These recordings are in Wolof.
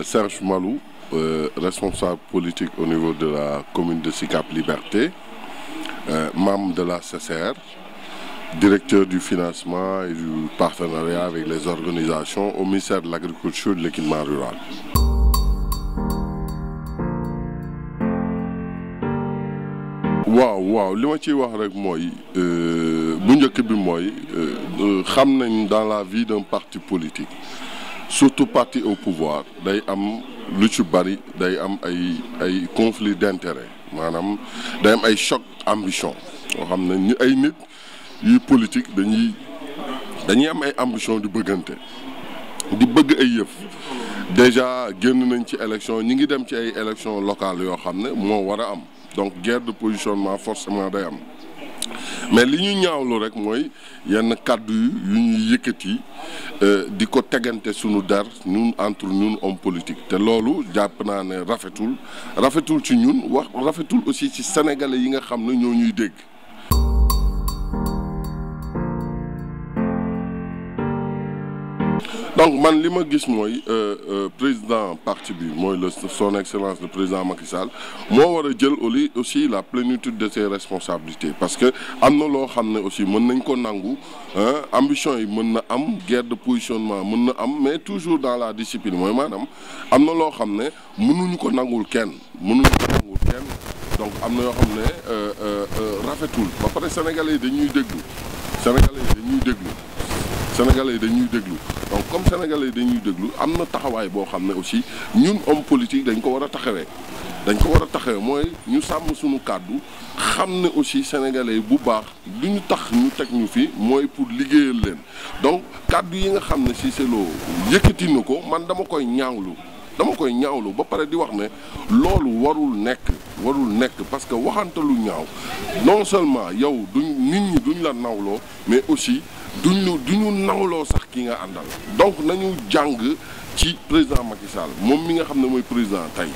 Serge Malou, responsable politique au niveau de la commune de Sicap Liberté, membre de la CCR, directeur du financement et du partenariat avec les organisations au ministère de l'Agriculture et de l'Équipement rural. waaw li ma ciy wax rek mooy bu njëkk bi mooy xam nañ dans la vie d'un parti politique surtout parti au pouvoir day am lu ci bari day am ay conflit d'intérêt maanaam day am ay choc ambition yoo xam ne ñu ay nit yuy politique dañuy am ay ambition di bëggante di bëgg ay yëf déjà génn nañ ci élection ñi ngi dem ci ay élections locales yoo xam ne moo war a am donc guerre de positionnement forcément day am mais li ñu ñaawlu rek mooy yenn kàddu yu ñuy yëkkati di ko tegante sunu der ñun entre ñun homme politique te loolu jàpp naa ne rafetul ci ñun rafetul aussi ci sénégalais yi nga xam ne ñoo ñuy dégg. donc man li ma gis mooy président parti bi mooy son excellence le président Macky Sall moo war a jël aussi la plénitude de ses responsabilités parce que am na loo xam ne aussi mën nañ ko nangu ambition yi mën na am guerre de positionnement mën na am mais toujours dans la discipline mooy maanaam am na loo xam ne mënuñu ko nangul kenn donc am na yoo xam ne rafetul ba pare sénégalais yi dañuy déglu donc comme sénégalais yi dañuy déglu am na taxawaay boo xam ne aussi ñun homme politique dañ ko war a taxawee mooy ñu sàmm suñu kàddu xam ne aussi sénégalais yi bu baax lu ñu tax ñu teg ñu fi mooy pour liggéeyal leen donc kàddu yi nga xam ne Cissé Lo yëkkati na ko man dama koy ñaawlu ba pare di wax ne loolu warul nekk parce que waxante lu ñaaw non seulement yow nit ñi duñ la nawloo mais aussi duñu nawloo sax ki nga àndal donc nañu jàng ci président Macky Sall moom mi nga xam ne mooy président tey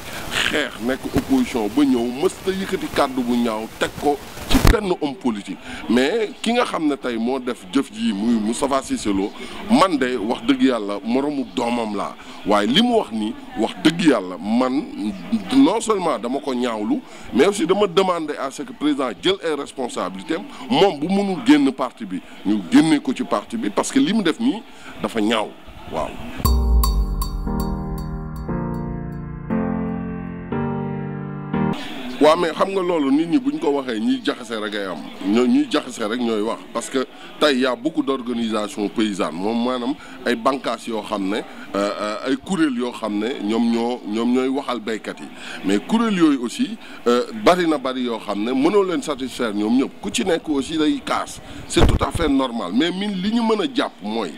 xeex nekk opposition ba ñëw mësta yëkkati kàddu bu ñaaw teg ko ci benn homme politique mais ki nga xam ne tey moo def jëf ji muy Moustapha Cissé Lo man de wax dëgg yàlla moromu doomam laa waaye li mu wax ni wax dëgg yàlla man non seulement dama ko ñaawlu mais aussi dama demander à ce que président jël ay responsabilités moom bu mënul génn parti bi ñu génne ko ci parti bi parce que li mu def nii dafa ñaaw waaw. waaw mais xam nga loolu nit ñi buñ ko waxee ñiy jaxase rek ay am ñuy jaxase rek ñooy wax parce que tey y a beaucoup d'organisations paysannes moom maanaam ay bànqaas yoo xam ne ay kuréel yoo xam ne ñoom ñooy waxal béykat yi mais kuréel yooyu aussi bari yoo xam ne mënoo leen satisfaire ñoom ñëpp ku ci nekk aussi day kaas c'est tout à fait normal mais li ñu mën a jàpp mooy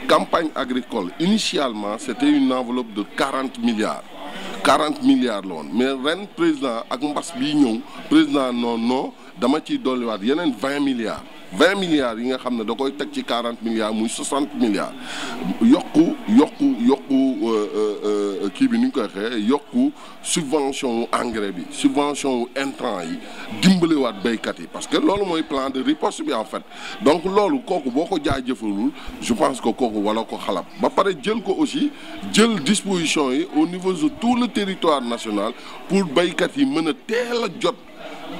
campagne agricole initialement c'était une enveloppe de 40 milliards la woon mais ren président ak mbas bii ñëw président non dama ciy dolliwaat yeneen 20 milliards yi nga xam ne da koy teg ci 40 milliards muy 60 milliards yokku kii bi ni ñu koy waxee yokku subvention wu engrais bi subvention wu intrant yi dimbaliwaat béykat yi parce que loolu mooy plan de riposte bi en fait donc loolu kooku boo ko jaajëfalul je pense que kooku wala ko xalab ba pare jël ko aussi jël disposition yi au niveau de tout le territoire national pour béykat yi mën a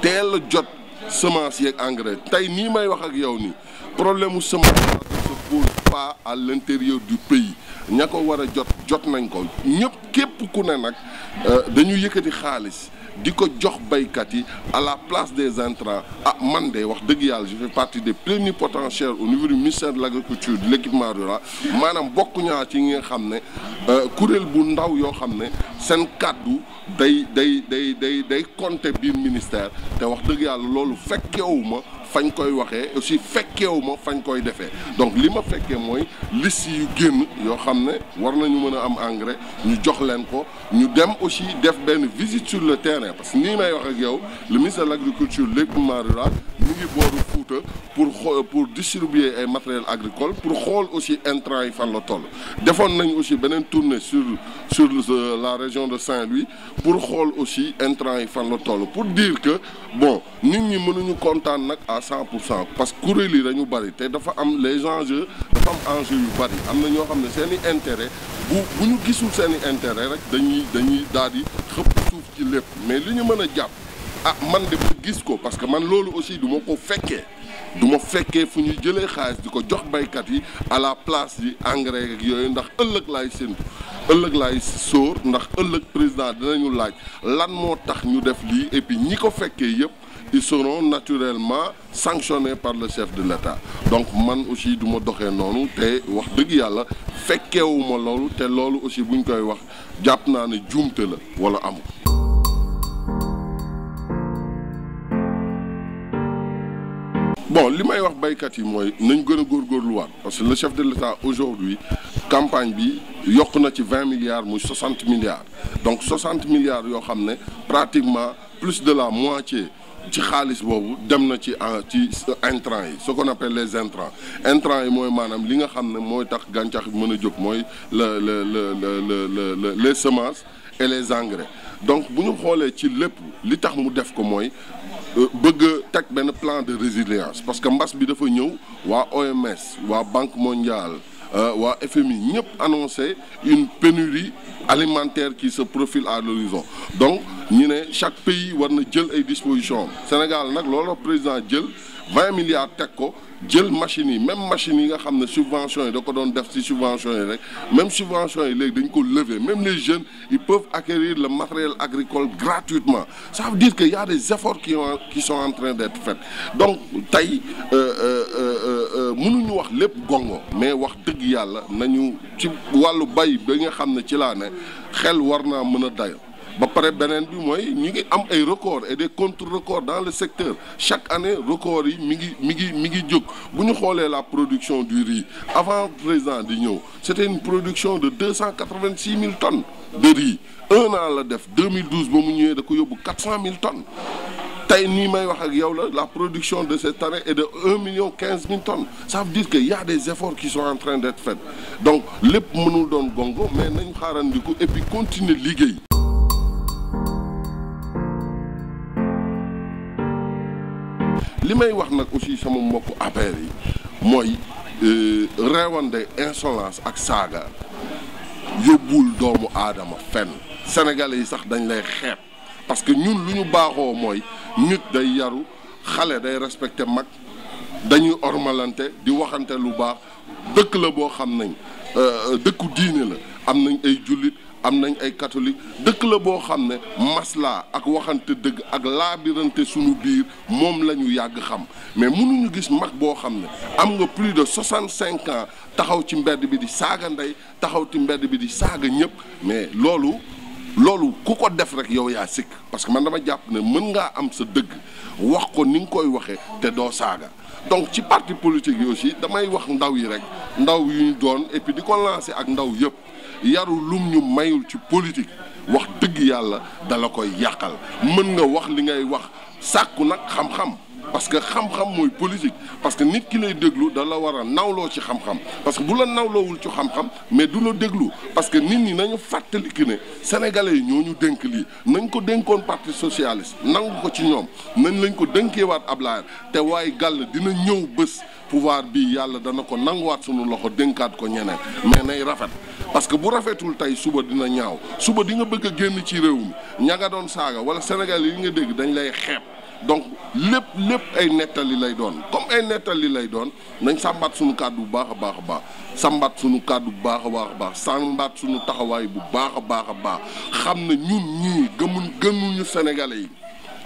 teel a jot semence yeeg engrais tey nii may wax ak yow nii problème mu semence ne se pose pas à l'intérieur du pays ña ko war a jot nañ ko ñëpp képp ku ne nag dañu yëkkati xaalis di ko jox baykat yi à la place des intrants man de wax dëgg yàlla je fais partie des plénipotentiaires au niveau du ministère de l'agriculture de l'équipement rural maanaam bokk ñaa ci ñi nga xam ne kuréel bu ndaw yoo xam ne seen kàddu day compter biir ministère te wax dëgg yàlla loolu fekkewuma fañ koy waxee aussi fekkewuma fañ koy defee donc li ma fekkee mooy liste yu génn yoo xam ne war nañu mën a am engrais ñu jox leen ko ñu dem aussi def benn visite sur le terrain parce que nii may wax ak yow le ministre de l'agriculture l'équipement rural mi ngi booru Fouta Fouta pour distribuer ay matériel agricole pour xool aussi intrants yi fan la toll defoon nañ aussi beneen tournée sur la région de Saint-Louis pour xool aussi intrants yi fan la toll pour dire que bon nit ñi mënuñu kontaan nag à 100% parce que kuréel yi dañu bari te dafa am les enjeux dafa am enjeux yu bari am na ñoo xam ne seen i intérêt bu ñu gisul seen i intérêt rek dañuy daal di xëpp suuf ci lépp mais li ñu mën a jàpp man de ba gis ko parce que man loolu aussi du ma ko fekkee du ma fekkee fu ñuy jëlee xaalis di ko jox baykat yi à la place yi engrais ak yooyu ndax ëllëg laay séntu ëllëg laay sóor ndax ëllëg président dinañu laaj lan moo tax ñu def lii et puis ñi ko fekkee yëpp ils seront naturellement sanctionnés par le chef de l'État donc man aussi du ma doxee noonu te wax dëgg yàlla fekkeewuma loolu te loolu aussi buñ koy wax jàpp naa ne juumte la wala amul. Bon li may wax baykat yi mooy nañ gën a góorgóorluwaat parce que le chef de l'État aujourd'hui campagne bi yokk na ci 20 milliards muy 60 milliards donc 60 milliards yoo xam ne pratiquement plus de la moitié ci xaalis boobu dem na ci intrants yi ce qu'on appelle les intrants yi mooy maanaam li nga xam ne mooy tax gàncax bi mën a jóg mooy les semences et les engrais donc bu ñu xoolee ci lépp li tax mu def ko mooy bëgg teg benn plan de résilience parce que mbas bi dafa ñëw waa OMS waa Banque mondiale waa FMI ñëpp annoncé une pénurie alimentaire qui se profile à l'horizon donc ñu ne chaque pays war na jël ay dispositions Sénégal nag loolu président jël 20 milliards teg ko jël machines yi même machines yi nga xam ne subventions yi da ko doon def ci subventions yi rek même subventions yi léegi dañ ko lever même les jeunes ils peuvent acquérir le matériel agricole gratuitement ça veut dire que y a des efforts qui sont en train d'être faits donc tey mënuñu wax lépp gongo mais wax dëgg yàlla nañu ci wàllu bay ba nga xam ne ci laa ne xel war naa mën a dayo ba pare beneen bi mooy ñu ngi am ay records et des contre-records dans le secteur chaque année records yi mi ngi jóg bu ñu xoolee la production du riz avant président di ñëw c'était une production de 286 000 tonnes de riz un an la def 2012 ba mu ñëwee da ko yóbbu 400 000 tonnes tey nii may wax ak yow la production de cette année est de 1,15 million tonnes ça veut dire que y a des efforts qui sont en train d'être faits donc lépp mënul doon gongo mais nañu xaarandiku et puis continuer liggéey. li may wax nag aussi sama mbokku APR yi mooy reewande insolence ak saaga yóbbul doomu aadama fenn sénégalais yi sax dañ lay xeeb parce que ñun lu ñu baaxoo mooy nit day yaru xale day respecté mag dañuy ormalante di waxante lu baax dëkk la boo xam nañ dëkku diine la am nañ ay jullit am nañ ay catholique dëkk la boo xam ne maslaa ak waxante dëgg ak laabirante sunu biir moom la ñu yàgg xam mais mënuñu gis mag boo xam ne am nga plus de 65 ans taxaw ci mbedd bi di saaga ndey taxaw ci mbedd bi di saaga ñëpp mais loolu ku ko def rek yow yaa sikk parce que man dama jàpp ne mën ngaa am sa dëgg wax ko ni nga koy waxee te doo saaga donc ci parti politique yi aussi damay wax ndaw yi rek ndaw yu ñu doon et puis di ko lancer ak ndaw yëpp yaru lum ñu mayul ci politique wax dëgg yàlla dala koy yàqal mën nga wax li ngay wax sàkku nag xam-xam parce que xam-xam mooy politique parce que nit ki lay déglu da la war a nawloo ci xam-xam parce que bu la nawloowul ci xam-xam mais du la déglu parce que nit ñi nañu fàttali ki ne sénégalais yi ñoo ñu dénk lii nañ ko dénkoon parti socialiste nangu ko ci ñoom nañ lañ ko dénkeewaat Ablaye te waaye gàll dina ñëw bés pouvoir bi yàlla dana ko nanguwaat sunu loxo dénkaat ko ñeneen mais nay rafet parce que bu rafetul tey suba dina ñaaw suba di nga bëgg a génn ci réew mi ña nga doon saaga wala sénégalais yi nga dégg dañ lay xeeb donc lépp ay nettali lay doon comme ay nettali lay doon nañ sàmbaat suñu kàddu bu baax a baax a baax sàmbaat suñu kàddu bu baax a baax a baax sàmbaat suñu taxawaay bu baax a baax a baax xam ne ñun ñii gënuñu sénégalais yi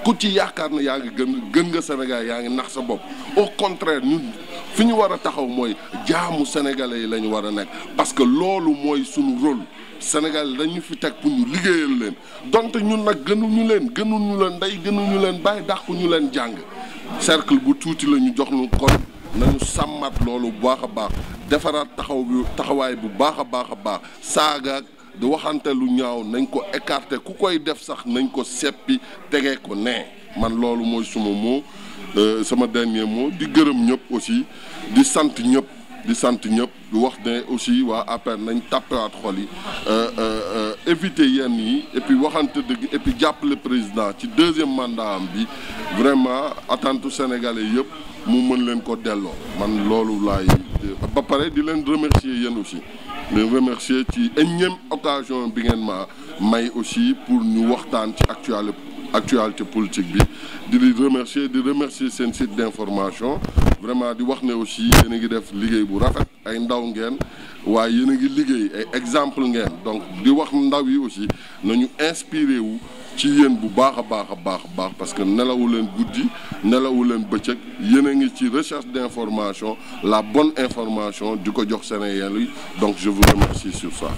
ku ci yaakaar ne yaa ngi gën nga Sénégal yaa ngi nax sa bopp au contraire ñun fi ñu war a taxaw mooy jaamu sénégalais yi la ñu war a nekk parce que loolu mooy suñu rôle Sénégal dañu fi teg pour ñu liggéeyal leen donte ñun nag gënuñu leen ndey gënuñu leen bàyyi dàquñu leen jàng cercle bu tuuti la ñu jox ñu kon nañu sàmmat loolu bu baax a baax defaraat taxawaay bu baax a baax saaga di waxante lu ñaaw nañ ko écarter ku koy def sax nañ ko seppi tegee ko nee man loolu mooy suma moo sama dernier mot di gërëm ñëpp aussi di sant ñëpp di wax ne aussi waa APR nañ tàppewaat xol yi éviter yenn yi et puis waxante dëgg et puis jàppale président ci deuxième mandat am bi vraiment attente sénégalais yëpp mu mën leen ko delloo man loolu laay ba pare di leen remercier yéen aussi di remercier ci énième occasion bi ngeen ma may aussi pour ñu waxtaan ci actualité politique bi di remercier seen site d'information vraiment di wax ne aussi yéen a ngi def liggéey bu rafet ay ndaw ngeen waaye yéen a ngi liggéey ay exemple ngeen donc di wax ndaw yi aussi nañu inspiré wu ci yéen bu baax a baax parce que nelawu leen guddi nelawu leen bëccëg yéen a ngi ci recherche d'information la bonne information di ko jox Sénégalais yi donc je vous remercie sur ça.